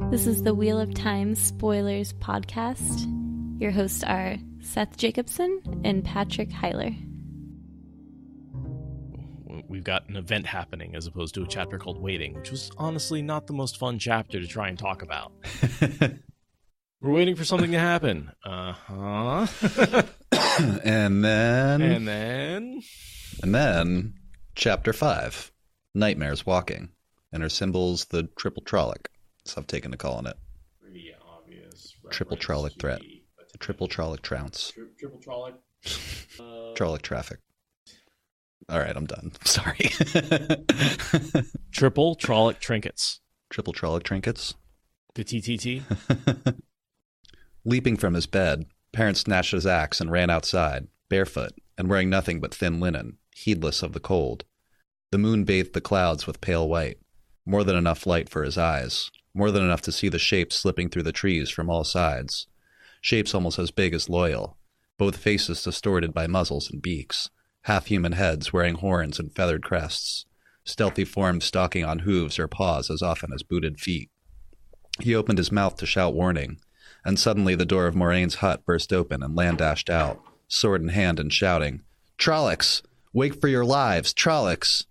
This is the Wheel of Time Spoilers podcast. Your hosts are Seth Jacobson and Patrick Heiler. We've got an event happening as opposed to a chapter called Waiting, which was honestly not the most fun chapter to try and talk about. We're waiting for something to happen. And then, Chapter 5, Nightmares Walking, and her symbol's the triple trollic. So I've taken to calling it. Pretty obvious. Triple trollic threat. Triple trollic trounce. Triple trollic. Trollic traffic. All right, I'm done. Sorry. Triple trollic trinkets. Triple trollic trinkets. The TTT. Leaping from his bed, Parent snatched his axe and ran outside, barefoot, and wearing nothing but thin linen, heedless of the cold. The moon bathed the clouds with pale white, more than enough light for his eyes, more than enough to see the shapes slipping through the trees from all sides. Shapes almost as big as Loyal, both faces distorted by muzzles and beaks, half-human heads wearing horns and feathered crests, stealthy forms stalking on hooves or paws as often as booted feet. He opened his mouth to shout warning, and suddenly the door of Moraine's hut burst open and Lan dashed out, sword in hand and shouting, "Trollocs! Wake for your lives! Trollocs!"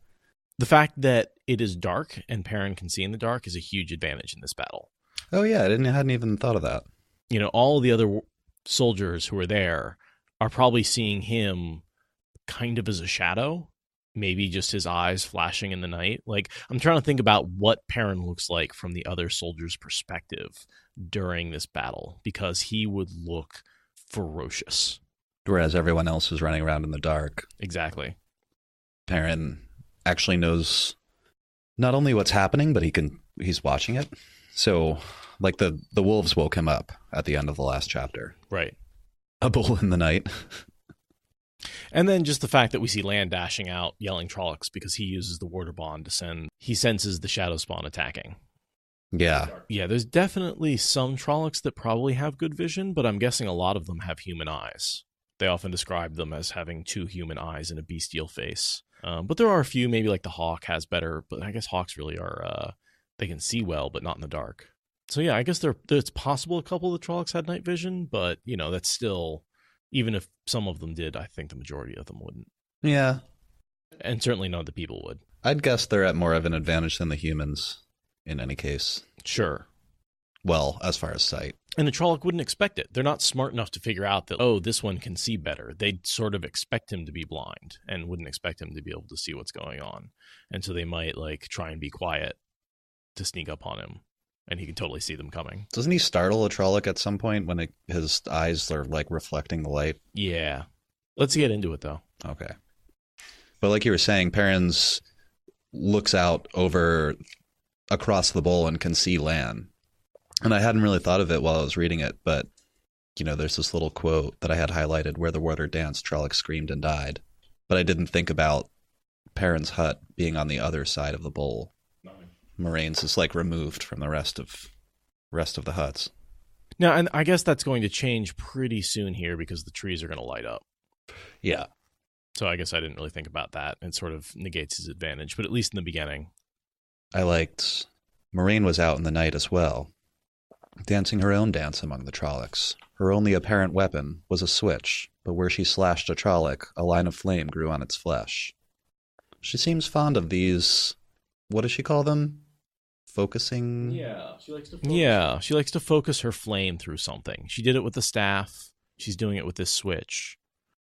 The fact that it is dark and Perrin can see in the dark is a huge advantage in this battle. Oh yeah, I hadn't even thought of that. You know, all the other soldiers who are there are probably seeing him kind of as a shadow, maybe just his eyes flashing in the night. Like, I'm trying to think about what Perrin looks like from the other soldiers' perspective during this battle, because he would look ferocious. Whereas everyone else is running around in the dark. Exactly. Perrin actually knows not only what's happening, but he's watching it. So, like the wolves woke him up at the end of the last chapter. Right. A bull in the night. And then just the fact that we see Lan dashing out, yelling Trollocs because he uses the Warder Bond to send. He senses the Shadow Spawn attacking. Yeah. Yeah, there's definitely some Trollocs that probably have good vision, but I'm guessing a lot of them have human eyes. They often describe them as having two human eyes and a bestial face. But there are a few, maybe like the Hawk has better, but I guess Hawks really are, they can see well, but not in the dark. So yeah, I guess it's possible a couple of the Trollocs had night vision, but, you know, that's still, even if some of them did, I think the majority of them wouldn't. Yeah. And certainly none of the people would. I'd guess they're at more of an advantage than the humans, in any case. Sure. Well, as far as sight. And the Trolloc wouldn't expect it. They're not smart enough to figure out that, oh, this one can see better. They'd sort of expect him to be blind and wouldn't expect him to be able to see what's going on. And so they might, like, try and be quiet to sneak up on him. And he can totally see them coming. Doesn't he startle a Trolloc at some point when his eyes are, like, reflecting the light? Yeah. Let's get into it, though. Okay. But like you were saying, Perrin's looks out over across the bowl and can see Lan. And I hadn't really thought of it while I was reading it, but, you know, there's this little quote that I had highlighted where the warder danced, Trolloc screamed and died. But I didn't think about Perrin's hut being on the other side of the bowl. Moraine's is like removed from the rest of the huts. Now, and I guess that's going to change pretty soon here because the trees are going to light up. Yeah. So I guess I didn't really think about that. It sort of negates his advantage, but at least in the beginning. I liked Moraine was out in the night as well, dancing her own dance among the Trollocs. Her only apparent weapon was a switch, but where she slashed a Trolloc, a line of flame grew on its flesh. She seems fond of these, what does she call them? Focusing? Yeah, she likes to focus her flame through something. She did it with the staff. She's doing it with this switch.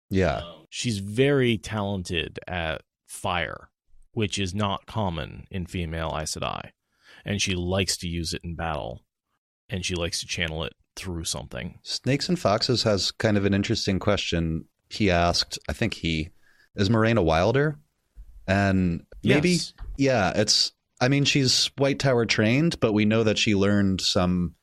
Yeah. She's very talented at fire, which is not common in female Aes Sedai. And she likes to use it in battle. And she likes to channel it through something. Snakes and Foxes has kind of an interesting question. He asked, I think is Moraine a Wilder? And maybe, yes. Yeah, she's White Tower trained, but we know that she learned some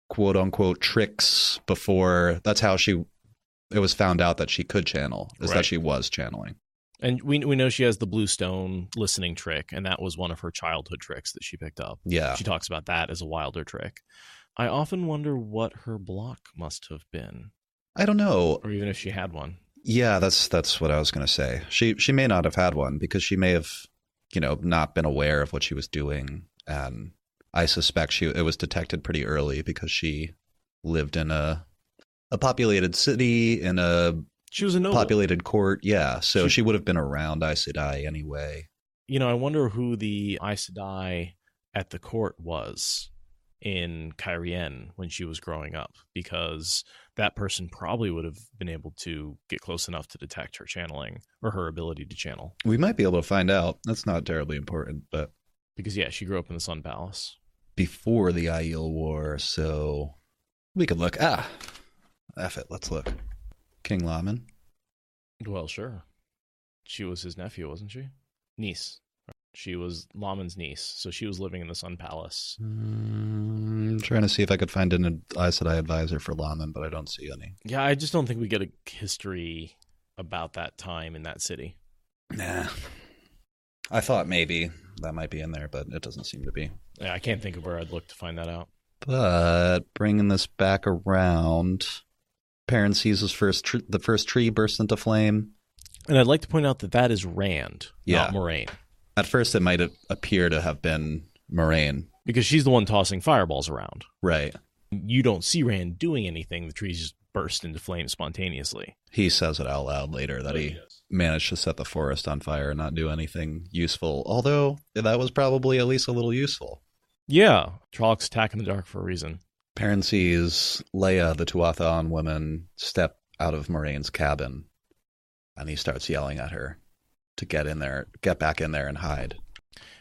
quote unquote tricks before. That's how it was found out that she could channel, that she was channeling. And we know she has the blue stone listening trick, and that was one of her childhood tricks that she picked up. Yeah. She talks about that as a Wilder trick. I often wonder what her block must have been. I don't know. Or even if she had one. Yeah, that's what I was going to say. She may not have had one because she may have, not been aware of what she was doing. And I suspect it was detected pretty early because she lived in a populated city, in a She was a noble. populated court. Yeah, so she would have been around Aes Sedai anyway. You know, I wonder who the Aes Sedai at the court was in Cairhien when she was growing up, because that person probably would have been able to get close enough to detect her channeling or her ability to channel. We might be able to find out. That's not terribly important, but because yeah, she grew up in the Sun Palace before the Aiel War, so we could look. F it, let's look. King Laman. Well, sure. She was his nephew, wasn't she? Niece. She was Laman's niece, so she was living in the Sun Palace. I'm trying to see if I could find an Aes Sedai advisor for Laman, but I don't see any. Yeah, I just don't think we get a history about that time in that city. Nah. I thought maybe that might be in there, but it doesn't seem to be. Yeah, I can't think of where I'd look to find that out. But bringing this back around, Perrin sees the first tree burst into flame. And I'd like to point out that is Rand, not Moraine. At first, it might appear to have been Moraine. Because she's the one tossing fireballs around. Right. You don't see Rand doing anything. The trees just burst into flame spontaneously. He says it out loud later that he managed to set the forest on fire and not do anything useful. Although, that was probably at least a little useful. Yeah. Trollocs attack in the dark for a reason. Perrin sees Leia, the Tuatha'an woman, step out of Moraine's cabin. And he starts yelling at her to get back in there and hide.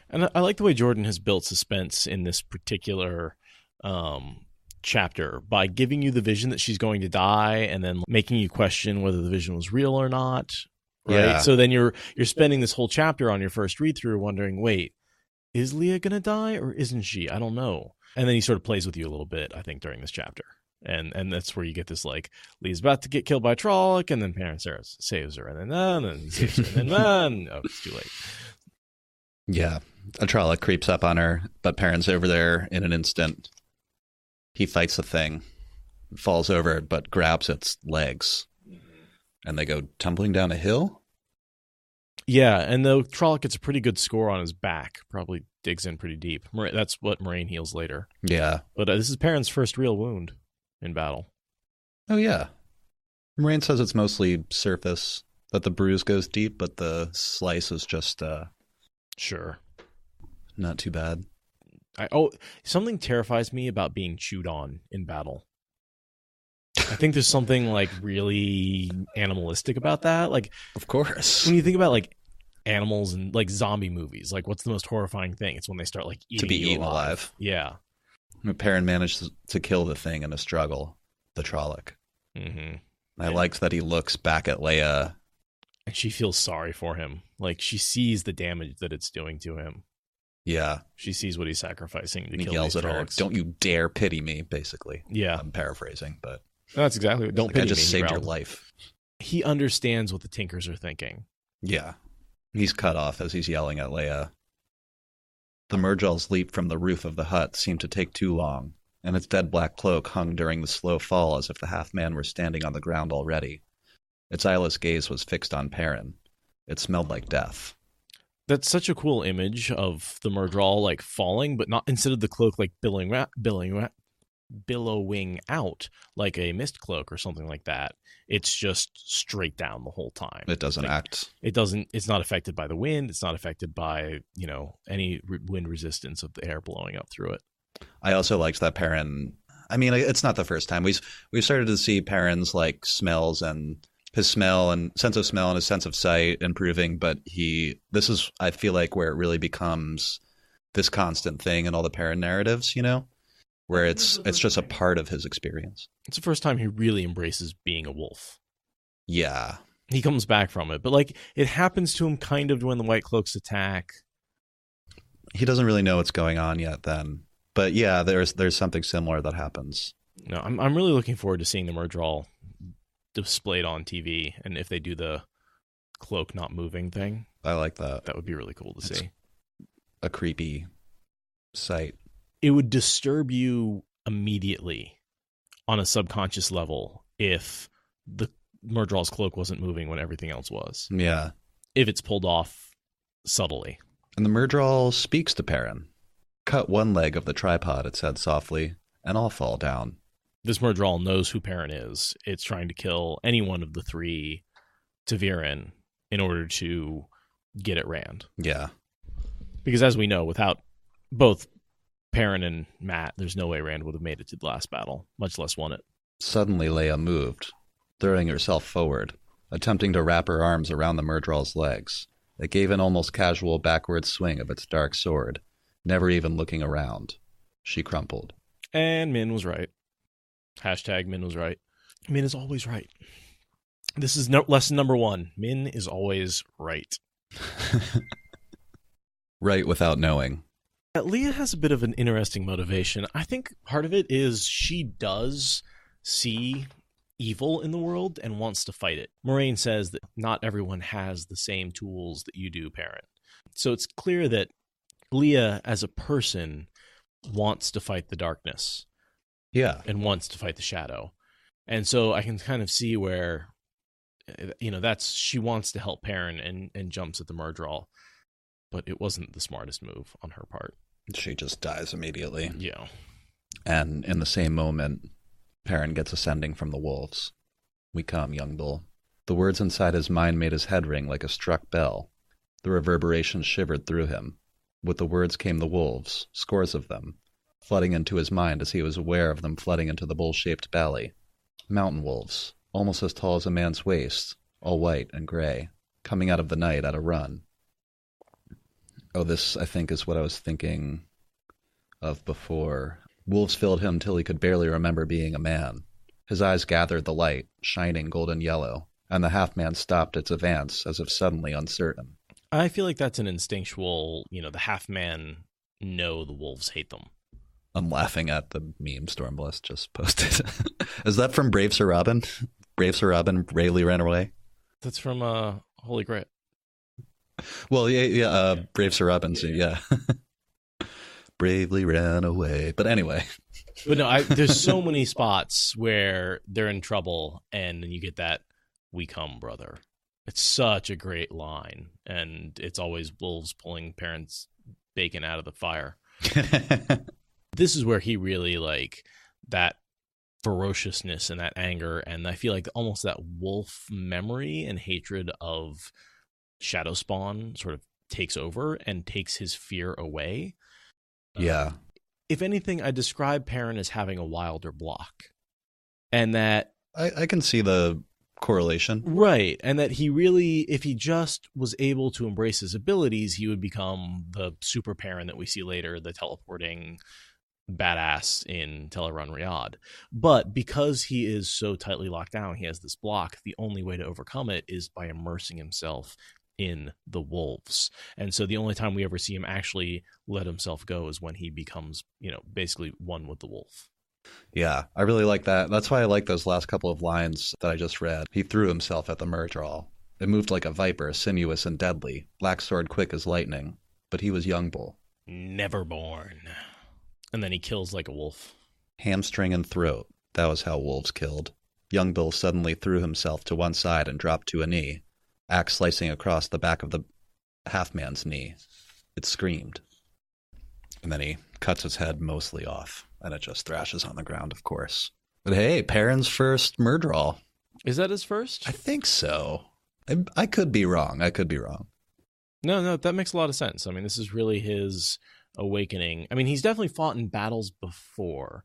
And I like the way Jordan has built suspense in this particular chapter by giving you the vision that she's going to die and then making you question whether the vision was real or not. Right. Yeah. So then you're spending this whole chapter on your first read through wondering, wait, is Leia going to die or isn't she? I don't know. And then he sort of plays with you a little bit, I think, during this chapter. And that's where you get this, like, Lee's about to get killed by Trolloc, and then Perrin saves her, and then saves her, and then oh, it's too late. Yeah. A Trolloc creeps up on her, but Perrin's over there in an instant. He fights the thing, falls over, but grabs its legs. And they go tumbling down a hill? Yeah, and though Trolloc gets a pretty good score on his back, probably digs in pretty deep. That's what Moraine heals later. Yeah. But this is Perrin's first real wound in battle. Oh, yeah. Moraine says it's mostly surface, that the bruise goes deep, but the slice is just... Sure. Not too bad. Something terrifies me about being chewed on in battle. I think there's something, like, really animalistic about that. Like, of course. When you think about, like, animals and, like, zombie movies, like, what's the most horrifying thing? It's when they start, like, eating to be you eaten alive. Yeah. Perrin managed to kill the thing in a struggle, the Trolloc. Mm-hmm. I liked that he looks back at Leia. And she feels sorry for him. Like, she sees the damage that it's doing to him. Yeah. She sees what he's sacrificing to and he kill yells these at her, Trollocs. "Don't you dare pity me," basically. Yeah. I'm paraphrasing, but... That's exactly what. Don't like, pity I just me, saved he your growled. life. He understands what the Tinkers are thinking. Yeah. He's cut off as he's yelling at Leia. The Murjol's leap from the roof of the hut seemed to take too long, and its dead black cloak hung during the slow fall as if the half-man were standing on the ground already. Its eyeless gaze was fixed on Perrin. It smelled like death. That's such a cool image of the Murdral, like, falling, but not instead of the cloak, like, billowing out like a mist cloak or something like that. It's just straight down the whole time. It doesn't act. It's not affected by the wind. It's not affected by, any wind resistance of the air blowing up through it. I also liked that Perrin, I mean, it's not the first time. We've started to see Perrin's, like, smells and his smell and sense of smell and his sense of sight improving, but this is, I feel like, where it really becomes this constant thing in all the Perrin narratives, where it's just a part of his experience. It's the first time he really embraces being a wolf. Yeah. He comes back from it, but, like, it happens to him kind of when the White Cloaks attack. He doesn't really know what's going on yet then. But yeah, there's something similar that happens. No, I'm really looking forward to seeing the Murdral displayed on TV, and if they do the cloak not moving thing. I like that. That would be really cool to see. A creepy sight. It would disturb you immediately on a subconscious level if the Murdral's cloak wasn't moving when everything else was. Yeah. If it's pulled off subtly. And the Murdral speaks to Perrin. Cut one leg of the tripod, it said softly, and I'll fall down. This Murdral knows who Perrin is. It's trying to kill any one of the three Taviran in order to get at Rand. Yeah. Because as we know, without both Perrin and Matt, there's no way Rand would have made it to the last battle, much less won it. Suddenly Leia moved, throwing herself forward, attempting to wrap her arms around the Murdral's legs. It gave an almost casual backward swing of its dark sword, never even looking around. She crumpled. And Min was right. Hashtag Min was right. Min is always right. This is lesson number 1. Min is always right. Right without knowing. Leia has a bit of an interesting motivation. I think part of it is she does see evil in the world and wants to fight it. Moraine says that not everyone has the same tools that you do, Perrin. So it's clear that Leia, as a person, wants to fight the darkness. Yeah. And wants to fight the shadow. And so I can kind of see where, she wants to help Perrin and jumps at the Murdral. But it wasn't the smartest move on her part. She just dies immediately. Yeah. And in the same moment, Perrin gets ascending from the wolves. We come, young bull. The words inside his mind made his head ring like a struck bell. The reverberation shivered through him. With the words came the wolves, scores of them, flooding into his mind as he was aware of them flooding into the bowl-shaped valley. Mountain wolves, almost as tall as a man's waist, all white and gray, coming out of the night at a run. Oh, this, I think, is what I was thinking of before. Wolves filled him till he could barely remember being a man. His eyes gathered the light, shining golden yellow, and the half-man stopped its advance as if suddenly uncertain. I feel like that's an instinctual, the half-man know the wolves hate them. I'm laughing at the meme Stormblast just posted. Is that from Brave Sir Robin? Brave Sir Robin bravely ran away? That's from Holy Grail. Well, yeah, Brave Sir Robin, yeah. Bravely ran away. But anyway. But no, there's so many spots where they're in trouble, and then you get that, "We come, brother." It's such a great line, and it's always wolves pulling Perrin's bacon out of the fire. This is where he really, that ferociousness and that anger, and I feel like almost that wolf memory and hatred of Shadow Spawn sort of takes over and takes his fear away. Yeah. If anything, I describe Perrin as having a wilder block. And that... I can see the correlation. Right. And that he really, if he just was able to embrace his abilities, he would become the super Perrin that we see later, the teleporting badass in Teleron Riyadh. But because he is so tightly locked down, he has this block, the only way to overcome it is by immersing himself in the wolves. And so the only time we ever see him actually let himself go is when he becomes, basically one with the wolf. Yeah, I really like that. That's why I like those last couple of lines that I just read. He threw himself at the Murdral. It moved like a viper, sinuous and deadly, black sword quick as lightning. But he was young bull. Never born. And then he kills like a wolf. Hamstring and throat. That was how wolves killed. Young Bill suddenly threw himself to one side and dropped to a knee, axe slicing across the back of the half-man's knee. It screamed. And then he cuts its head mostly off, and it just thrashes on the ground, of course. But hey, Perrin's first Murdral. Is that his first? I think so. I could be wrong. No, that makes a lot of sense. I mean, this is really his awakening. I mean, he's definitely fought in battles before.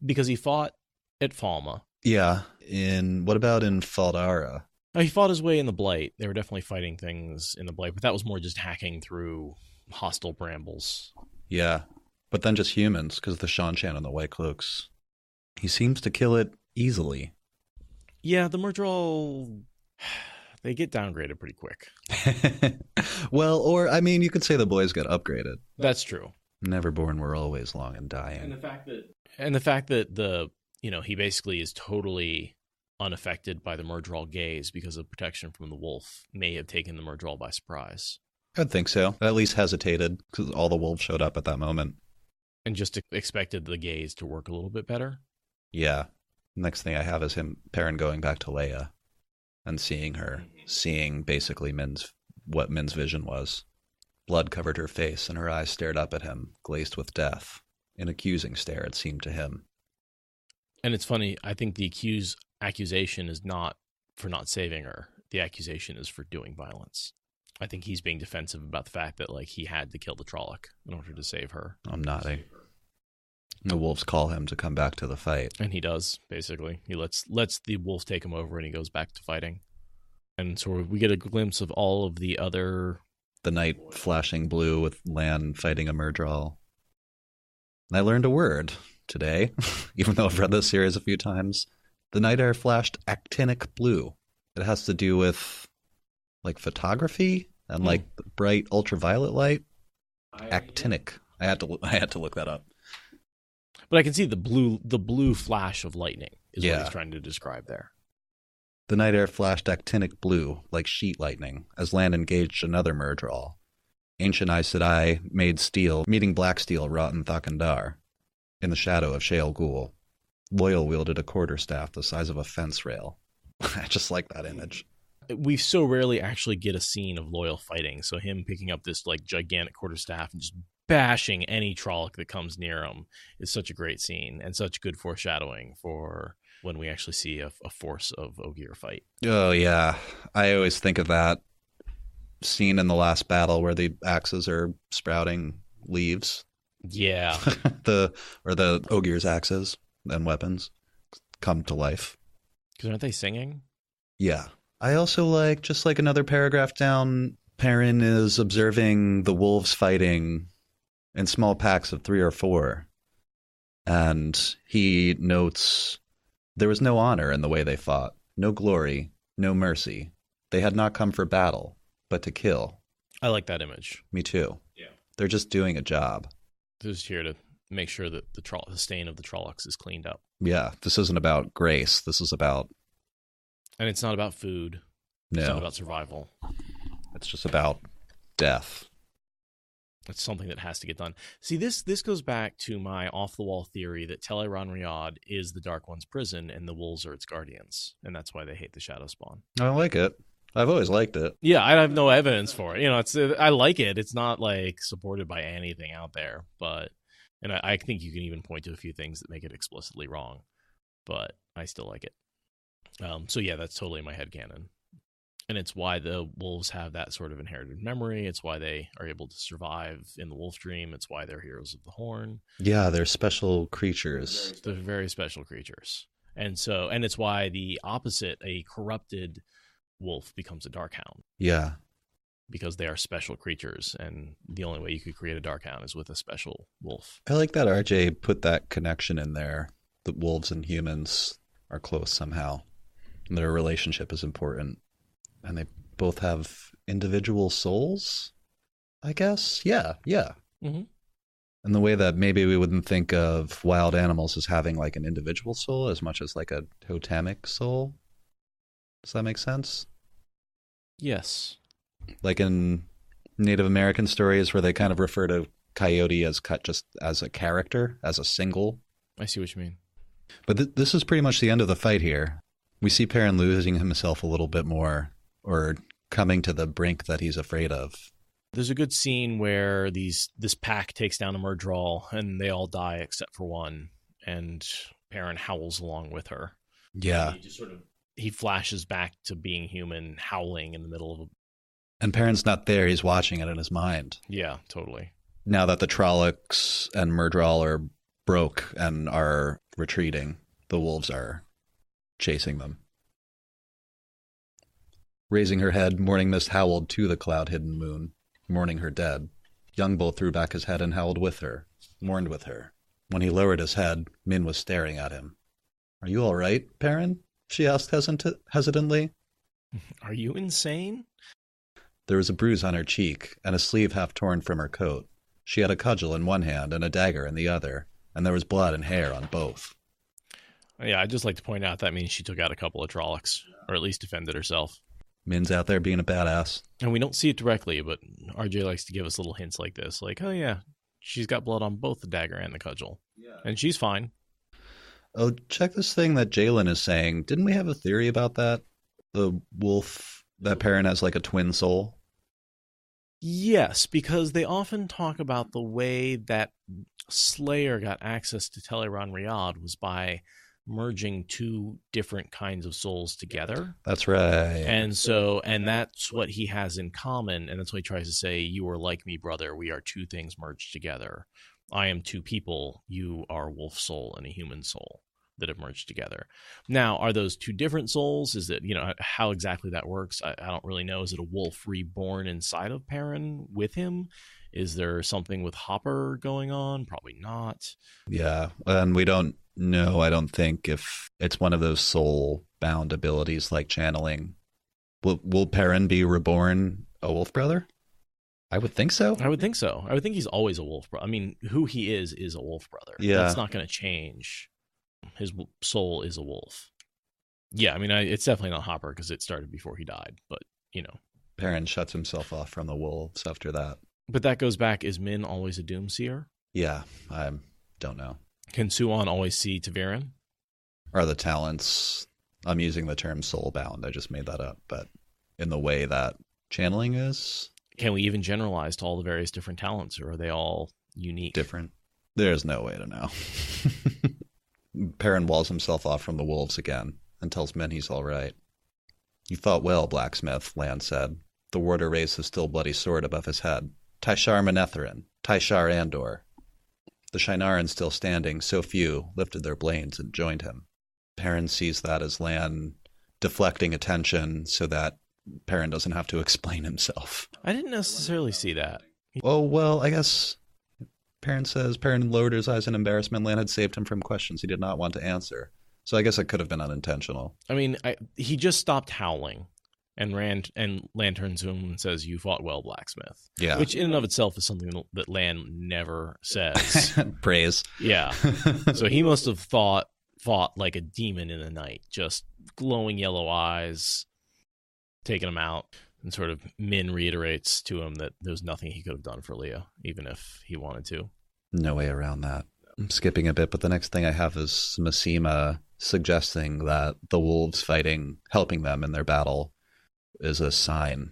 Because he fought at Falma. Yeah. What about in Faldara? Oh, he fought his way in the Blight. They were definitely fighting things in the Blight, but that was more just hacking through hostile brambles. Yeah, but then just humans, because of the Shan-Chan and the White Cloaks. He seems to kill it easily. Yeah, the Murdral, they get downgraded pretty quick. Well, you could say the boys got upgraded. That's true. Neverborn were always long and dying. And the fact that he basically is totally unaffected by the Murdral gaze because of protection from the wolf may have taken the Murdral by surprise. I'd think so. At least hesitated because all the wolves showed up at that moment. And just expected the gaze to work a little bit better. Yeah. Next thing I have is Perrin going back to Leia and seeing her, seeing basically what Min's vision was. Blood covered her face, and her eyes stared up at him, glazed with death. An accusing stare, it seemed to him. And it's funny, I think the accusation is not for not saving her. The accusation is for doing violence. I think he's being defensive about the fact that he had to kill the Trolloc in order to save her. I'm nodding. The wolves call him to come back to the fight. And he does, basically. He lets the wolves take him over and he goes back to fighting. And so we get a glimpse of all of the other... The night flashing blue with Lan fighting a Myrddraal. And I learned a word today, even though I've read this series a few times. The night air flashed actinic blue. It has to do with photography and bright ultraviolet light. Actinic. I had to look that up. But I can see the blue flash of lightning is what he's trying to describe there. The night air flashed actinic blue, like sheet lightning, as Lan engaged another Myrddraal. Ancient Aes Sedai made steel, meeting black steel wrought in Thakandar, in the shadow of Shale Ghul. Loyal wielded a quarterstaff the size of a fence rail. I just like that image. We so rarely actually get a scene of Loyal fighting, so him picking up this gigantic quarterstaff and just bashing any Trolloc that comes near him is such a great scene and such good foreshadowing for when we actually see a force of Ogier fight. Oh, yeah. I always think of that scene in the last battle where the axes are sprouting leaves. Yeah. the Ogier's axes and weapons come to life. Because aren't they singing? Yeah. I also just another paragraph down, Perrin is observing the wolves fighting in small packs of 3 or 4. And he notes there was no honor in the way they fought, no glory, no mercy. They had not come for battle, but to kill. I like that image. Me too. Yeah. They're just doing a job. They're just here to make sure that the stain of the Trollocs is cleaned up. Yeah, this isn't about grace. This is about... And it's not about food. No. It's not about survival. It's just about death. It's something that has to get done. See, this goes back to my off-the-wall theory that Teleron-Riyadh is the Dark One's prison and the wolves are its guardians, and that's why they hate the Shadow Spawn. I like it. I've always liked it. Yeah, I have no evidence for it. I like it. It's not supported by anything out there, but I think you can even point to a few things that make it explicitly wrong, but I still like it. So yeah, that's totally my headcanon. And it's why the wolves have that sort of inherited memory. It's why they are able to survive in the wolf dream. It's why they're heroes of the Horn. Yeah, they're special creatures. They're very special creatures. And it's why the opposite, a corrupted wolf, becomes a Darkhound. Yeah. Because they are special creatures, and the only way you could create a Darkhound is with a special wolf. I like that RJ put that connection in there, that wolves and humans are close somehow, and their relationship is important. And they both have individual souls, I guess? Yeah. Mm-hmm. In the way that maybe we wouldn't think of wild animals as having an individual soul as much as a totemic soul. Does that make sense? Yes. Like in Native American stories where they kind of refer to Coyote as just as a character, as a single. I see what you mean. But this is pretty much the end of the fight here. We see Perrin losing himself a little bit more, or coming to the brink that he's afraid of. There's a good scene where this pack takes down a Myrddraal, and they all die except for one, and Perrin howls along with her. Yeah. And he flashes back to being human, howling in the middle of And Perrin's not there, he's watching it in his mind. Yeah, totally. Now that the Trollocs and Myrddraal are broke and are retreating, the wolves are chasing them. Raising her head, Morning Mist howled to the cloud-hidden moon, mourning her dead. Youngbull threw back his head and howled with her, mourned with her. When he lowered his head, Min was staring at him. "Are you all right, Perrin?" she asked hesitantly. "Are you insane?" There was a bruise on her cheek, and a sleeve half torn from her coat. She had a cudgel in one hand and a dagger in the other, and there was blood and hair on both. Yeah, I'd just like to point out that means she took out a couple of Trollocs, or at least defended herself. Min's out there being a badass. And we don't see it directly, but RJ likes to give us little hints like this. Oh yeah, she's got blood on both the dagger and the cudgel. Yeah. And she's fine. Oh, check this thing that Jalen is saying. Didn't we have a theory about that? The wolf, that Perrin has a twin soul? Yes, because they often talk about the way that Slayer got access to Teleron Riyadh was by merging two different kinds of souls together. That's right. And that's what he has in common, and that's what he tries to say, you are like me, brother, we are two things merged together. I am two people, you are a wolf soul and a human soul that have merged together. Now, are those two different souls? Is it, how exactly that works? I don't really know. Is it a wolf reborn inside of Perrin with him? Is there something with Hopper going on? Probably not. Yeah, and we don't know, I don't think, if it's one of those soul-bound abilities like channeling. Will Perrin be reborn a wolf brother? I would think so. I would think so. I would think he's always a wolf brother. I mean, who he is a wolf brother. Yeah. That's not going to change. His soul is a wolf. Yeah, I mean, it's definitely not Hopper because it started before he died, but, Perrin shuts himself off from the wolves after that. But that goes back, is Min always a Doomseer? Yeah, I don't know. Can Suon always see Ta'Veren? Are the talents, I'm using the term soul-bound, I just made that up, but in the way that channeling is? Can we even generalize to all the various different talents, or are they all unique? Different? There's no way to know. Perrin walls himself off from the wolves again and tells Min he's all right. You fought well, blacksmith, Lan said. The warder raised his still bloody sword above his head. Taishar Manetherin, Taishar Andor. The Shinaran, still standing, so few, lifted their blades and joined him. Perrin sees that as Lan deflecting attention so that Perrin doesn't have to explain himself. I didn't necessarily see that. Oh, well, I guess Perrin says Perrin lowered his eyes in embarrassment. Lan had saved him from questions he did not want to answer. So I guess it could have been unintentional. I mean, he just stopped howling and Lan turns to him and says, you fought well, blacksmith. Yeah. Which in and of itself is something that Lan never says. Praise. Yeah. So he must have fought like a demon in the night, just glowing yellow eyes, taking him out. And sort of Min reiterates to him that there's nothing he could have done for Leah, even if he wanted to. No way around that. I'm skipping a bit, but the next thing I have is Masima suggesting that the wolves helping them in their battle is a sign.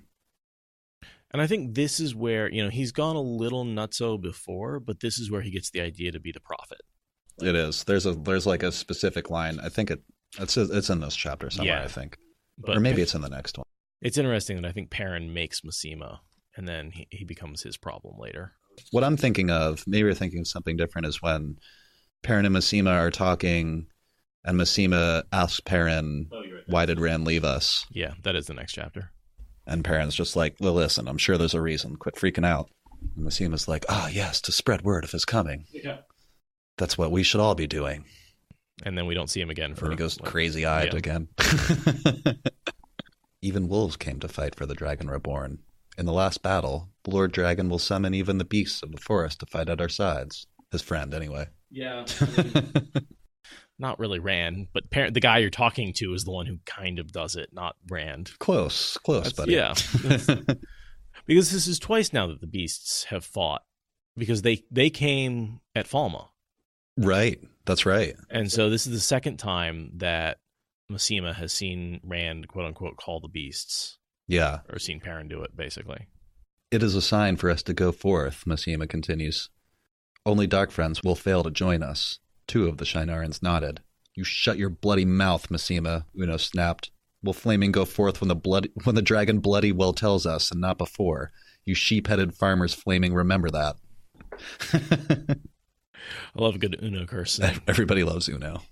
And I think this is where, he's gone a little nutso before, but this is where he gets the idea to be the prophet. It is. There's like a specific line. I think it's in this chapter somewhere, yeah. I think. Or maybe it's in the next one. It's interesting that I think Perrin makes Masima, and then he becomes his problem later. What I'm thinking of, maybe you're thinking of something different, is when Perrin and Masima are talking, and Masima asks Perrin, why did Rand leave us? Yeah, that is the next chapter. And Perrin's just like, well, listen, I'm sure there's a reason. Quit freaking out. And Masima's like, yes, to spread word of his coming. Yeah. That's what we should all be doing. And then we don't see him again. And he goes crazy-eyed again. Even wolves came to fight for the Dragon Reborn. In the last battle, the Lord Dragon will summon even the beasts of the forest to fight at our sides. His friend, anyway. Yeah. Not really Rand, but the guy you're talking to is the one who kind of does it, not Rand. Close, buddy. Yeah. Because this is twice now that the beasts have fought. Because they came at Falma. Right, that's right. And so this is the second time that Masima has seen Rand, quote-unquote, call the beasts. Yeah. Or seen Perrin do it, basically. It is a sign for us to go forth, Masima continues. Only dark friends will fail to join us. 2 of the Shinarans nodded. You shut your bloody mouth, Masima, Uno snapped. Will flaming go forth when the dragon bloody well tells us, and not before. You sheep-headed farmers flaming, remember that. I love a good Uno curse. Everybody loves Uno.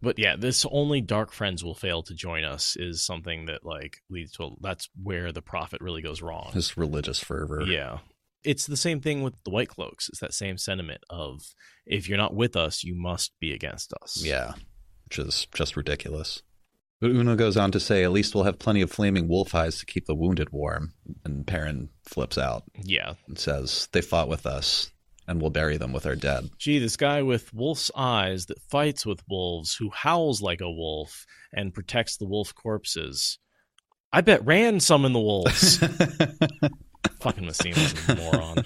But yeah, this only dark friends will fail to join us is something that leads to that's where the prophet really goes wrong. His religious fervor. Yeah. It's the same thing with the White Cloaks. It's that same sentiment of if you're not with us, you must be against us. Yeah, which is just ridiculous. But Uno goes on to say, at least we'll have plenty of flaming wolf eyes to keep the wounded warm. And Perrin flips out. Yeah. And says, they fought with us, and we'll bury them with our dead. Gee, this guy with wolf's eyes that fights with wolves, who howls like a wolf and protects the wolf corpses. I bet Rand summoned the wolves. Fucking Masima's a moron.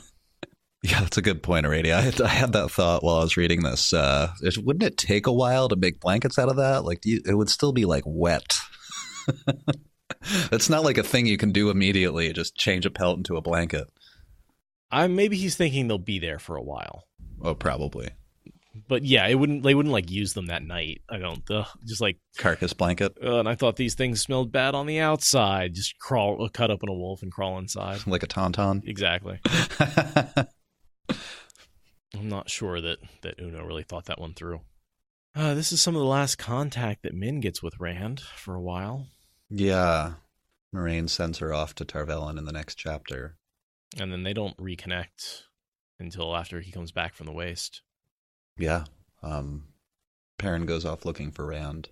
Yeah, that's a good point, Arady. I had that thought while I was reading this. Wouldn't it take a while to make blankets out of that? It would still be wet. It's not like a thing you can do immediately. Just change a pelt into a blanket. Maybe he's thinking they'll be there for a while. Oh, probably. But yeah, they wouldn't like use them that night. I don't. Just like Carcass blanket. And I thought these things smelled bad on the outside. Just cut open a wolf and crawl inside. Like a tauntaun. Exactly. I'm not sure that Uno really thought that one through. This is some of the last contact that Min gets with Rand for a while. Yeah. Moraine sends her off to Tarvelin in the next chapter. And then they don't reconnect until after he comes back from the waste. Yeah. Perrin goes off looking for Rand,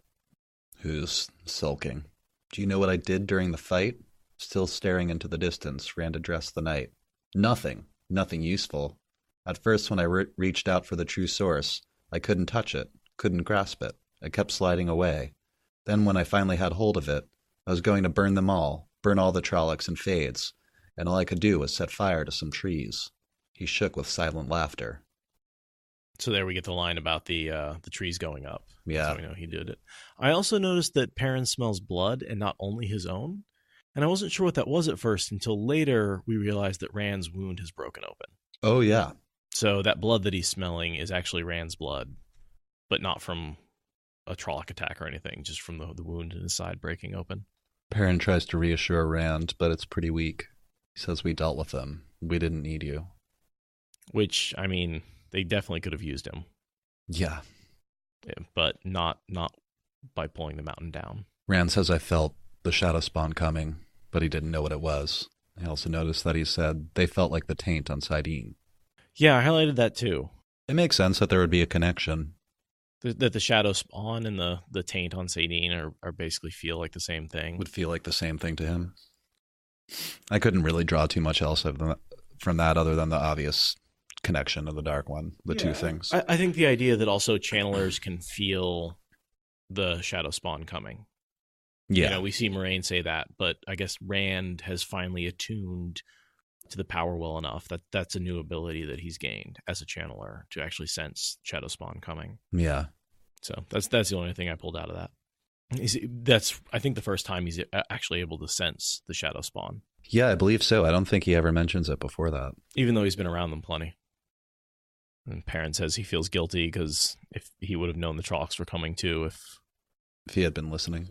who's sulking. Do you know what I did during the fight? Still staring into the distance, Rand addressed the night. Nothing. Nothing useful. At first, when I reached out for the true source, I couldn't touch it, couldn't grasp it. I kept sliding away. Then when I finally had hold of it, I was going to burn them all, burn all the Trollocs and Fades, and all I could do was set fire to some trees. He shook with silent laughter. So there we get the line about the trees going up. Yeah. So we know he did it. I also noticed that Perrin smells blood and not only his own. And I wasn't sure what that was at first until later we realized that Rand's wound has broken open. Oh, yeah. So that blood that he's smelling is actually Rand's blood, but not from a Trolloc attack or anything, just from the wound in his side breaking open. Perrin tries to reassure Rand, but it's pretty weak. He says, we dealt with them. We didn't need you. Which, I mean, they definitely could have used him. Yeah. But not by pulling the mountain down. Rand says, I felt the shadow spawn coming, but he didn't know what it was. I also noticed that he said they felt like the taint on Sidene. Yeah, I highlighted that too. It makes sense that there would be a connection. That the shadow spawn and the taint on Sidene are basically feel like the same thing. Would feel like the same thing to him. I couldn't really draw too much else from that other than the obvious connection of the Dark One, two things. I think the idea that also channelers can feel the shadow spawn coming. Yeah. You know, we see Moraine say that, but I guess Rand has finally attuned to the power well enough that that's a new ability that he's gained as a channeler to actually sense shadow spawn coming. Yeah. So that's the only thing I pulled out of that. That's, I think, the first time he's actually able to sense the shadow spawn. Yeah, I believe so. I don't think he ever mentions it before that. Even though he's been around them plenty. And Perrin says he feels guilty because if he would have known the Trollocs were coming too if he had been listening.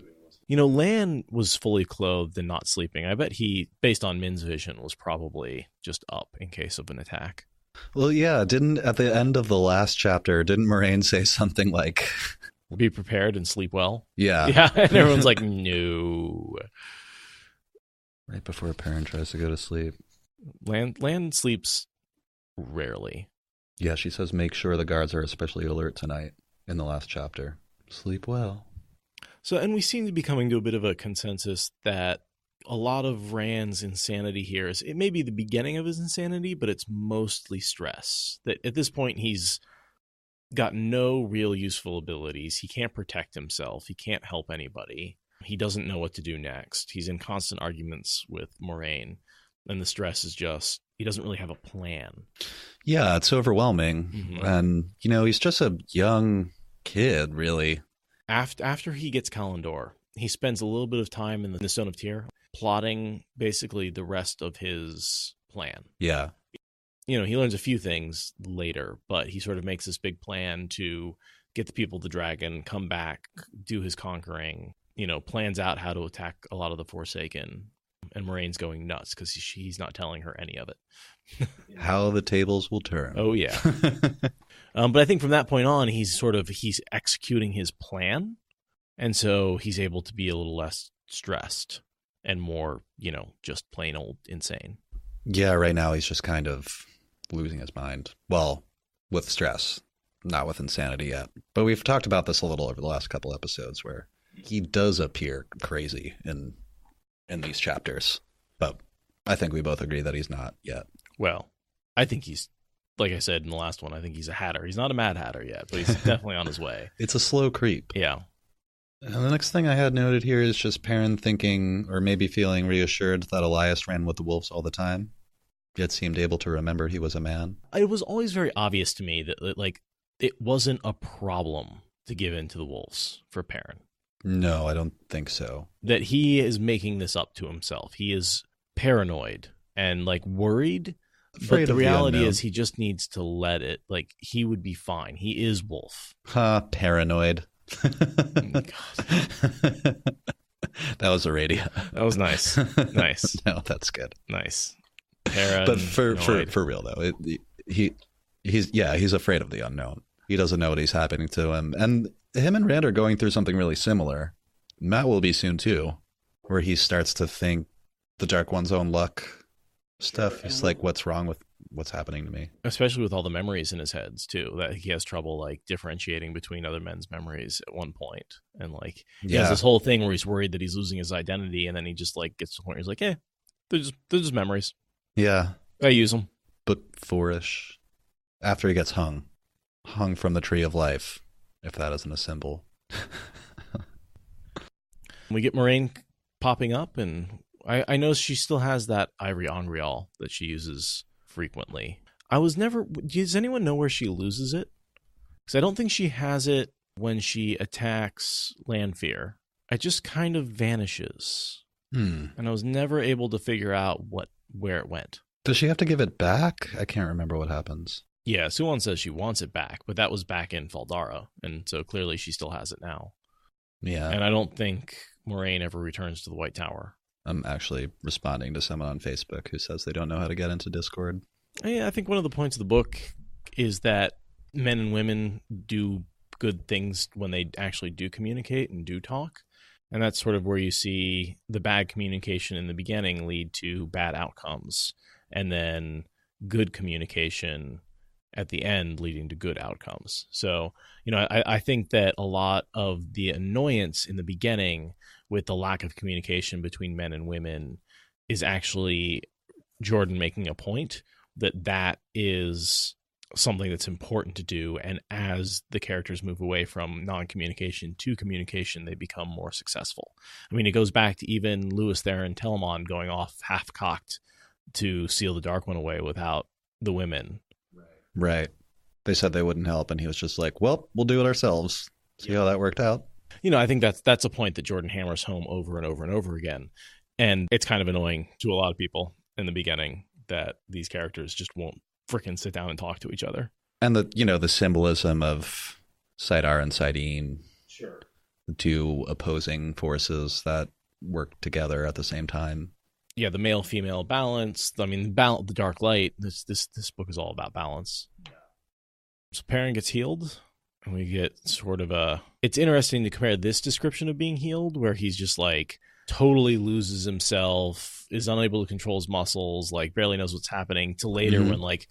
You know, Lan was fully clothed and not sleeping. I bet he, based on Min's vision, was probably just up in case of an attack. Well, yeah, at the end of the last chapter, didn't Moraine say something like... Be prepared and sleep well? Yeah. Yeah, and everyone's like, no. Right before Perrin tries to go to sleep. Lan sleeps rarely. Yeah, she says make sure the guards are especially alert tonight in the last chapter. Sleep well. So, and we seem to be coming to a bit of a consensus that a lot of Rand's insanity here is, it may be the beginning of his insanity, but it's mostly stress. That at this point, he's got no real useful abilities. He can't protect himself. He can't help anybody. He doesn't know what to do next. He's in constant arguments with Moraine. And the stress is just, he doesn't really have a plan. Yeah, it's overwhelming. Mm-hmm. And, you know, he's just a young kid, really. After he gets Kalendor, he spends a little bit of time in the Stone of Tyr plotting basically the rest of his plan. Yeah. You know, he learns a few things later, but he sort of makes this big plan to get the people of the dragon, come back, do his conquering, you know, plans out how to attack a lot of the Forsaken. And Moraine's going nuts because he's not telling her any of it. How the tables will turn. Oh, yeah. But I think from that point on, he's executing his plan. And so he's able to be a little less stressed and more, you know, just plain old insane. Yeah, right now he's just kind of losing his mind. Well, with stress, not with insanity yet. But we've talked about this a little over the last couple episodes where he does appear crazy in these chapters. But I think we both agree that he's not yet. Well, I think he's, like I said in the last one, I think he's a hatter. He's not a mad hatter yet, but he's definitely on his way. It's a slow creep. Yeah. And the next thing I had noted here is just Perrin thinking, or maybe feeling reassured that Elias ran with the wolves all the time, yet seemed able to remember he was a man. It was always very obvious to me that, like, it wasn't a problem to give in to the wolves for Perrin. No, I don't think so. that he is making this up to himself. He is paranoid and like worried. Afraid But the of reality unknown. is he just needs to let it. Like, he would be fine. He is Wolf. Paranoid. God. That was a radio. That was nice. Nice. No, that's good. Nice. Paranoid. But for real though, he's afraid of the unknown. He doesn't know what he's happening to him, and him and Rand are going through something really similar. Matt will be soon too, where he starts to think the Dark One's own luck stuff. He's like, what's wrong with what's happening to me? Especially with all the memories in his heads too, that he has trouble like differentiating between other men's memories at one point. And like he has this whole thing where he's worried that he's losing his identity, and then he just like gets to the point where he's like, "Hey, they're just memories. Yeah, I use them." Book 4-ish. After he gets hung from the tree of life, if that isn't a symbol. We get Moraine popping up, and I know she still has that ivory angreal that she uses frequently. Does anyone know where she loses it? Because I don't think she has it when she attacks Lanfear. It just kind of vanishes. And I was never able to figure out where it went. Does she have to give it back? I can't remember what happens. Yeah, Suan says she wants it back, but that was back in Faldara, and so clearly she still has it now. Yeah. And I don't think Moraine ever returns to the White Tower. I'm actually responding to someone on Facebook who says they don't know how to get into Discord. Yeah, I think one of the points of the book is that men and women do good things when they actually do communicate and do talk. And that's sort of where you see the bad communication in the beginning lead to bad outcomes, and then good communication at the end leading to good outcomes. So, I think that a lot of the annoyance in the beginning with the lack of communication between men and women is actually Jordan making a point that is something that's important to do. And as the characters move away from non-communication to communication, they become more successful. I mean, it goes back to even Lewis Theron Telamon going off half-cocked to seal the Dark One away without the women. Right. They said they wouldn't help, and he was just like, well, we'll do it ourselves. See how that worked out? I think that's a point that Jordan hammers home over and over and over again. And it's kind of annoying to a lot of people in the beginning that these characters just won't freaking sit down and talk to each other. And the symbolism of Saidar and Saidin. Sure. The two opposing forces that work together at the same time. Yeah, the male-female balance. I mean, the dark light. This book is all about balance. Yeah. So Perrin gets healed, and we get sort of it's interesting to compare this description of being healed, where he's just like totally loses himself, is unable to control his muscles, like barely knows what's happening, to later when like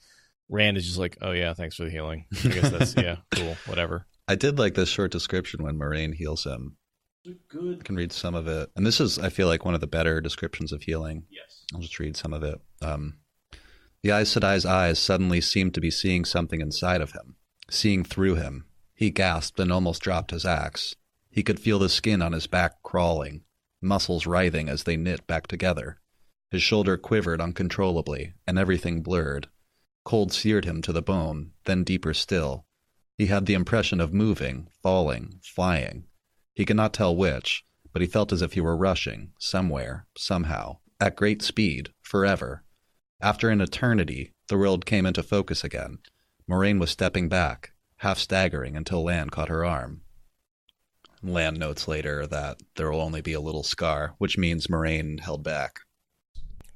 Rand is just like, oh yeah, thanks for the healing. I guess that's, yeah, cool, whatever. I did like this short description when Moraine heals him. Good. I can read some of it. And this is, I feel like, one of the better descriptions of healing. Yes. I'll just read some of it. The Aes Sedai's eyes suddenly seemed to be seeing something inside of him, seeing through him. He gasped and almost dropped his axe. He could feel the skin on his back crawling, muscles writhing as they knit back together. His shoulder quivered uncontrollably, and everything blurred. Cold seared him to the bone, then deeper still. He had the impression of moving, falling, flying. He could not tell which, but he felt as if he were rushing, somewhere, somehow, at great speed, forever. After an eternity, the world came into focus again. Moraine was stepping back, half staggering until Lan caught her arm. Lan notes later that there will only be a little scar, which means Moraine held back.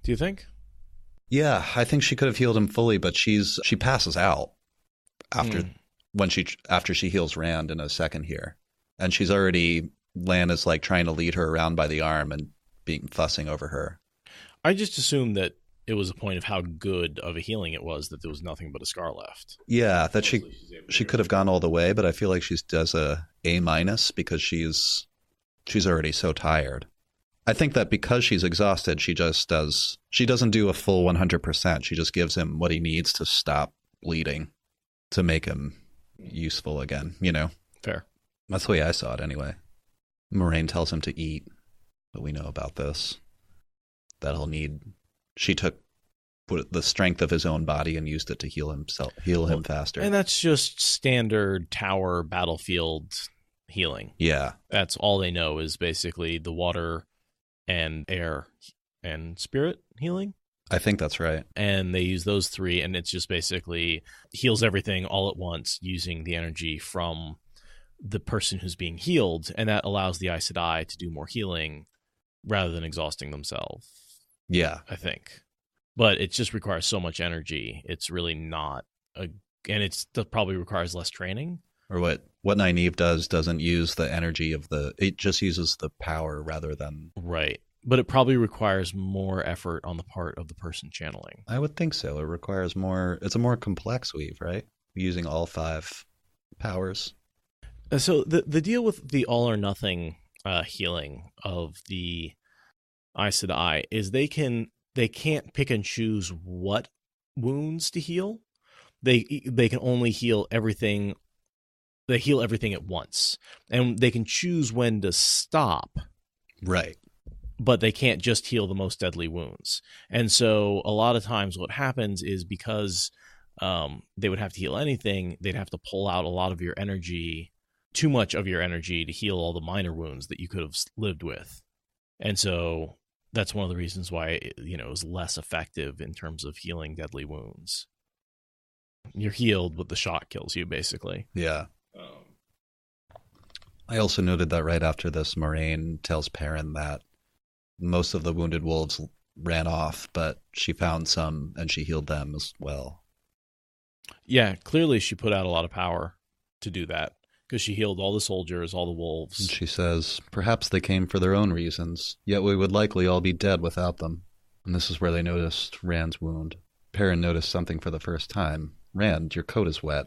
Do you think? Yeah, I think she could have healed him fully, but she passes out after she heals Rand in a second here. And she's already, Lan is like trying to lead her around by the arm and fussing over her. I just assumed that it was a point of how good of a healing it was that there was nothing but a scar left. Yeah, that she could have gone all the way, but I feel like she does a A- because she's already so tired. I think that because she's exhausted, she doesn't do a full 100%. She just gives him what he needs to stop bleeding, to make him useful again, Fair. That's the way I saw it anyway. Moraine tells him to eat, but we know about this. That she took the strength of his own body and used it to heal him faster. And that's just standard tower battlefield healing. Yeah. That's all they know is basically the water and air and spirit healing. I think that's right. And they use those three, and it's just basically heals everything all at once using the energy from the person who's being healed, and that allows the Aes Sedai to do more healing rather than exhausting themselves. Yeah. I think. But it just requires so much energy. It's really not and it probably requires less training. Or what Nynaeve doesn't use the energy of it just uses the power rather than... Right. But it probably requires more effort on the part of the person channeling. I would think so. It requires more... It's a more complex weave, right? Using all 5 powers. So the deal with the all or nothing healing of the Aes Sedai is they can't pick and choose what wounds to heal. They can only heal everything. They heal everything at once, and they can choose when to stop. Right. But they can't just heal the most deadly wounds. And so a lot of times what happens is because they would have to heal anything, they'd have to pull out a lot of your energy, too much of your energy to heal all the minor wounds that you could have lived with. And so that's one of the reasons why it was less effective in terms of healing deadly wounds. You're healed, but the shock kills you, basically. Yeah. I also noted that right after this, Moiraine tells Perrin that most of the wounded wolves ran off, but she found some and she healed them as well. Yeah, clearly she put out a lot of power to do that because she healed all the soldiers, all the wolves. And she says, perhaps they came for their own reasons, yet we would likely all be dead without them. And this is where they noticed Rand's wound. Perrin noticed something for the first time. Rand, your coat is wet.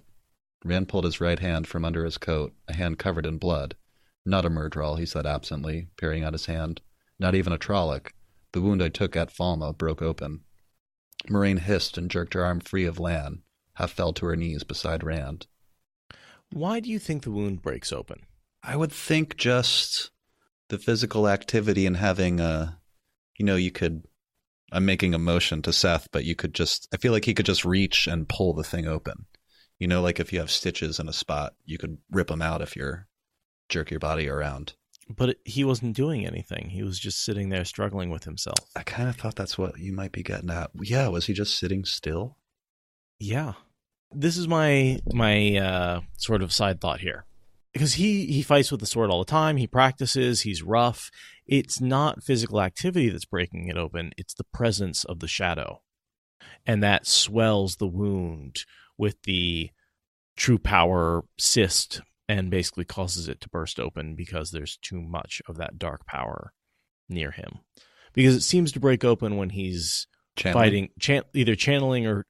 Rand pulled his right hand from under his coat, a hand covered in blood. Not a murdral, he said absently, peering at his hand. Not even a Trolloc. The wound I took at Falma broke open. Moiraine hissed and jerked her arm free of Lan, half fell to her knees beside Rand. Why do you think the wound breaks open? I would think just the physical activity and having you could... I'm making a motion to Seth, but you could just... I feel like he could just reach and pull the thing open. Like if you have stitches in a spot, you could rip them out if you jerk your body around. But he wasn't doing anything. He was just sitting there struggling with himself. I kind of thought that's what you might be getting at. Yeah, was he just sitting still? Yeah. This is my sort of side thought here. Because he fights with the sword all the time. He practices. He's rough. It's not physical activity that's breaking it open. It's the presence of the shadow. And that swells the wound with the true power cyst and basically causes it to burst open because there's too much of that dark power near him. Because it seems to break open when he's fighting, either channeling or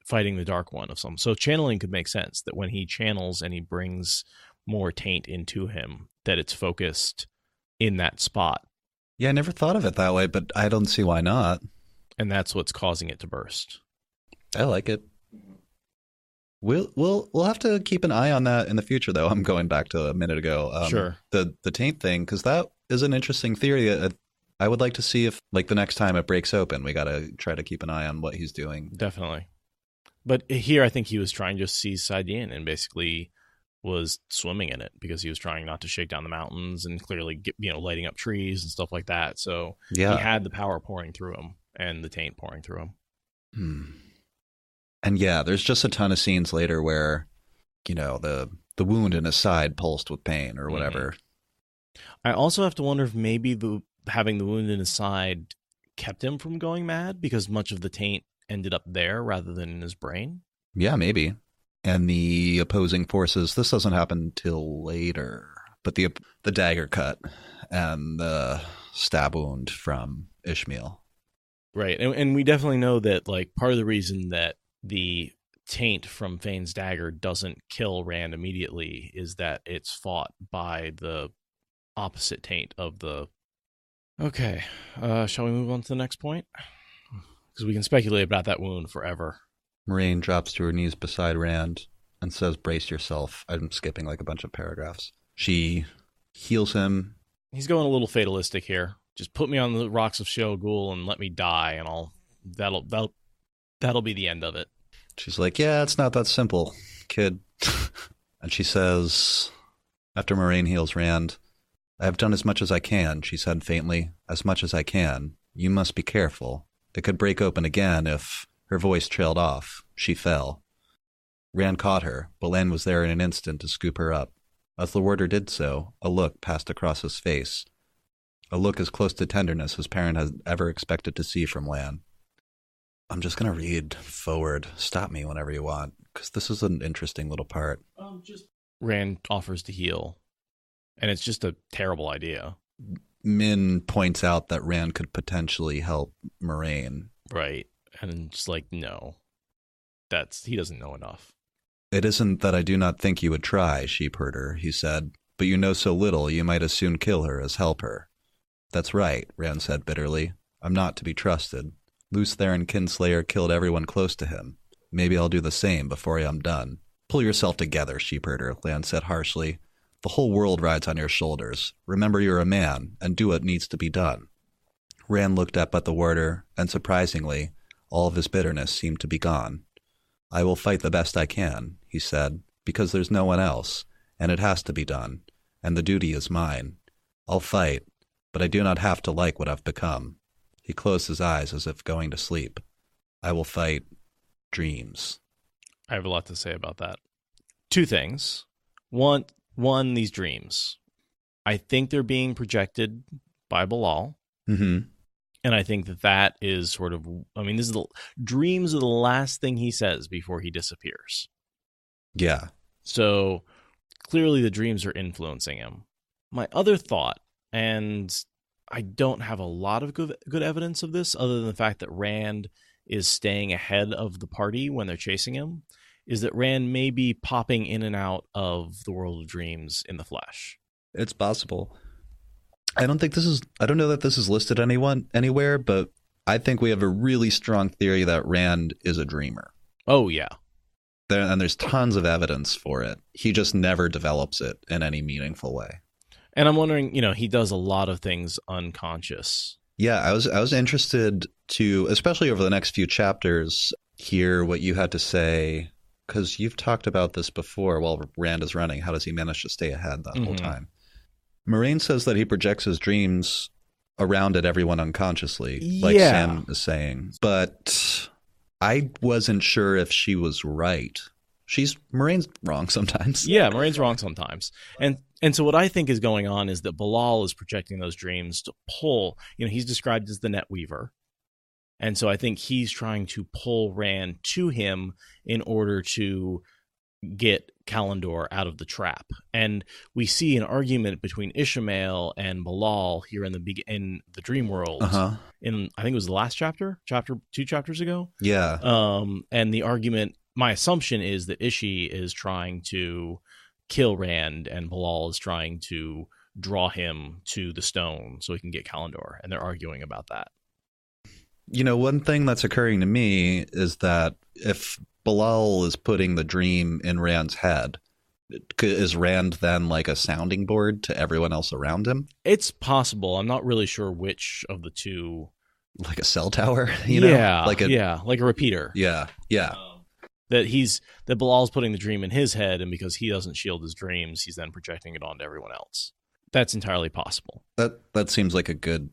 fighting the Dark One of some. So channeling could make sense, that when he channels and he brings more taint into him, that it's focused in that spot. Yeah, I never thought of it that way, but I don't see why not. And that's what's causing it to burst. I like it. We'll have to keep an eye on that in the future, though. I'm going back to a minute ago. Sure. The taint thing, because that is an interesting theory. I would like to see if, like, the next time it breaks open, we got to try to keep an eye on what he's doing. Definitely. But here, I think he was trying to see Sidene and basically was swimming in it because he was trying not to shake down the mountains and clearly lighting up trees and stuff like that. So yeah, he had the power pouring through him and the taint pouring through him. And yeah, there's just a ton of scenes later where, the wound in his side pulsed with pain or whatever. I also have to wonder if maybe having the wound in his side kept him from going mad because much of the taint ended up there rather than in his brain. Yeah, maybe. And the opposing forces, this doesn't happen till later, but the dagger cut and the stab wound from Ishmael. Right. And we definitely know that, like, part of the reason that the taint from Fane's dagger doesn't kill Rand immediately is that it's fought by the opposite taint of the... Okay. Shall we move on to the next point? Because we can speculate about that wound forever. Moiraine drops to her knees beside Rand and says, brace yourself. I'm skipping like a bunch of paragraphs. She heals him. He's going a little fatalistic here. Just put me on the rocks of Sheol Ghul and let me die, and that'll be the end of it. She's like, yeah, it's not that simple, kid. And she says, after Moiraine heals Rand, I have done as much as I can, she said faintly. As much as I can. You must be careful. It could break open again if... Her voice trailed off. She fell. Rand caught her, but Lan was there in an instant to scoop her up. As the warder did so, a look passed across his face. A look as close to tenderness as Perrin had ever expected to see from Lan. I'm just going to read forward. Stop me whenever you want, because this is an interesting little part. Rand offers to heal, and it's just a terrible idea. Min points out that Rand could potentially help Moraine. Right. And just like, no. He doesn't know enough. It isn't that I do not think you would try, sheepherder, he said, but you know so little you might as soon kill her as help her. That's right, Rand said bitterly. I'm not to be trusted. Luce Theron Kinslayer killed everyone close to him. Maybe I'll do the same before I am done. Pull yourself together, sheepherder, Lan said harshly. The whole world rides on your shoulders. Remember you're a man, and do what needs to be done. Rand looked up at the warder, and surprisingly, all of his bitterness seemed to be gone. I will fight the best I can, he said, because there's no one else, and it has to be done, and the duty is mine. I'll fight, but I do not have to like what I've become. He closed his eyes as if going to sleep. I will fight dreams. I have a lot to say about that. Two things. One, these dreams. I think they're being projected by Bilal. Mm-hmm. And I think that is sort of, this is dreams are the last thing he says before he disappears. Yeah. So clearly the dreams are influencing him. My other thought, and I don't have a lot of good evidence of this other than the fact that Rand is staying ahead of the party when they're chasing him, is that Rand may be popping in and out of the world of dreams in the flesh. It's possible. I don't know that this is listed anywhere, but I think we have a really strong theory that Rand is a dreamer. Oh, yeah. There's tons of evidence for it. He just never develops it in any meaningful way. And I'm wondering, he does a lot of things unconscious. Yeah, I was interested to, especially over the next few chapters, hear what you had to say, because you've talked about this before while Rand is running. How does he manage to stay ahead that whole time? Moraine says that he projects his dreams around at everyone unconsciously, like Sam is saying. But I wasn't sure if she was right. Moraine's wrong sometimes. Yeah, Moraine's wrong sometimes. And so what I think is going on is that Bilal is projecting those dreams to pull, he's described as the net weaver. And so I think he's trying to pull Rand to him in order to get Kalendor out of the trap. And we see an argument between Ishamael and Bilal here in the dream world. In, I think it was the last chapter 2 chapters ago. Yeah. And the argument, my assumption is that Ishi is trying to kill Rand and Bilal is trying to draw him to the stone so he can get Kalendor. And they're arguing about that. One thing that's occurring to me is that if Bilal is putting the dream in Rand's head, is Rand then like a sounding board to everyone else around him? It's possible. I'm not really sure which of the two. Like a cell tower, Yeah, like a repeater. Yeah. That Bilal's putting the dream in his head, and because he doesn't shield his dreams, he's then projecting it onto everyone else. That's entirely possible. That seems like a good.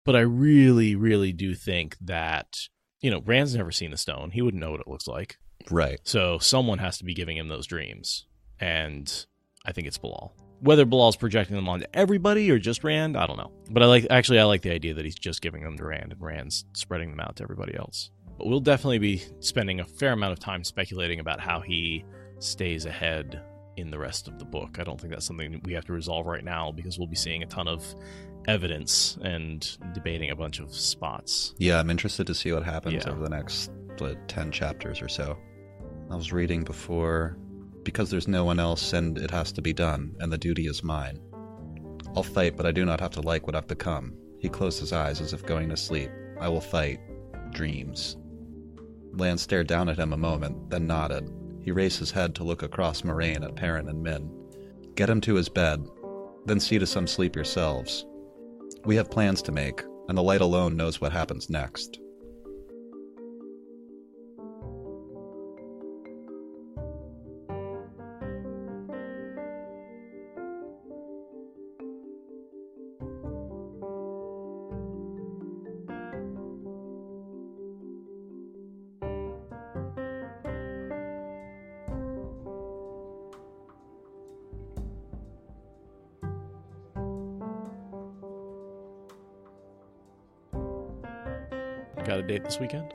But I really, really do think that, Rand's never seen the stone. He wouldn't know what it looks like. Right. So someone has to be giving him those dreams. And I think it's Bilal. Whether Bilal's projecting them onto everybody or just Rand, I don't know. But I like the idea that he's just giving them to Rand and Rand's spreading them out to everybody else. But we'll definitely be spending a fair amount of time speculating about how he stays ahead in the rest of the book. I don't think that's something we have to resolve right now because we'll be seeing a ton of evidence and debating a bunch of spots. Yeah, I'm interested to see what happens over the next 10 chapters or so. I was reading before, because there's no one else and it has to be done, and the duty is mine. I'll fight, but I do not have to like what I've become. He closed his eyes as if going to sleep. I will fight. Dreams. Lan stared down at him a moment, then nodded. He raised his head to look across Moraine at Perrin and Min. Get him to his bed, then see to some sleep yourselves. We have plans to make, and the light alone knows what happens next. Got a date this weekend?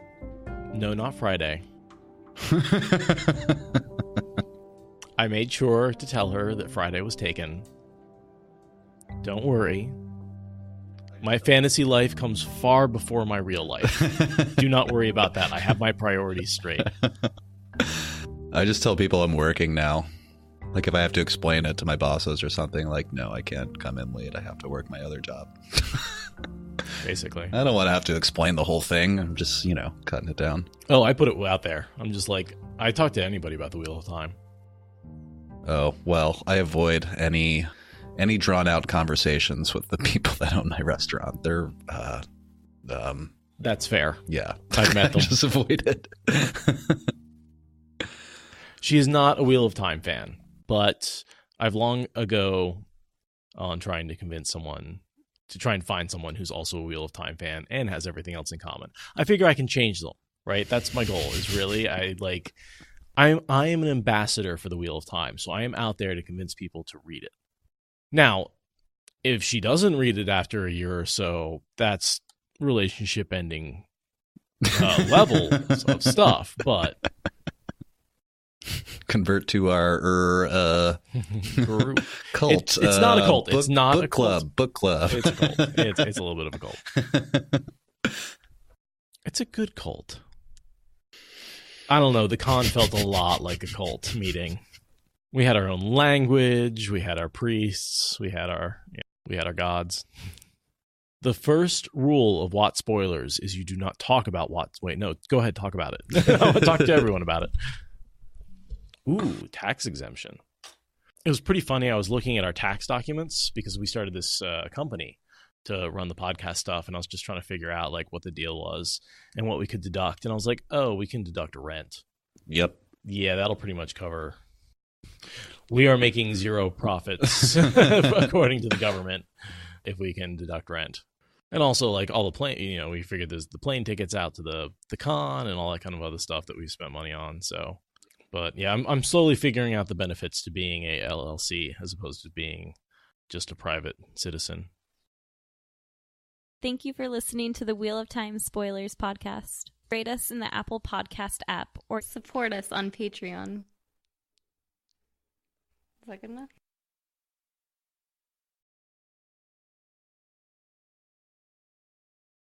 No, not Friday. I made sure to tell her that Friday was taken. Don't worry. My fantasy life comes far before my real life. Do not worry about that. I have my priorities straight. I just tell people I'm working now. Like, if I have to explain it to my bosses or something, like, no, I can't come in late. I have to work my other job. Basically. I don't want to have to explain the whole thing. I'm just, cutting it down. Oh, I put it out there. I'm just like, I talk to anybody about the Wheel of Time. Oh, well, I avoid any drawn-out conversations with the people that own my restaurant. They're, That's fair. yeah. I've met them. Just avoid it. She is not a Wheel of Time fan, but I've long ago, on trying to convince someone to try and find someone who's also a Wheel of Time fan and has everything else in common. I figure I can change them, right? That's my goal, is really, I am an ambassador for the Wheel of Time, so I am out there to convince people to read it. Now, if she doesn't read it after a year or so, that's relationship ending levels of stuff, but convert to our cult. It's not a cult. It's not a cult. Book club. It's a cult. It's a little bit of a cult. It's a good cult. I don't know. The con felt a lot like a cult meeting. We had our own language. We had our priests. We had our gods. The first rule of Watt spoilers is you do not talk about Watt. Wait, no. Go ahead. Talk about it. I want to talk to everyone about it. Ooh, tax exemption. It was pretty funny. I was looking at our tax documents because we started this company to run the podcast stuff, and I was just trying to figure out like what the deal was and what we could deduct. And I was like, oh, we can deduct rent. Yep. Yeah, that'll pretty much cover. We are making zero profits according to the government if we can deduct rent. And also like all the plane, we figured there's the plane tickets out to the con and all that kind of other stuff that we spent money on. So, but yeah, I'm slowly figuring out the benefits to being a LLC as opposed to being just a private citizen. Thank you for listening to the Wheel of Time Spoilers podcast. Rate us in the Apple Podcast app or support us on Patreon. Is that good enough?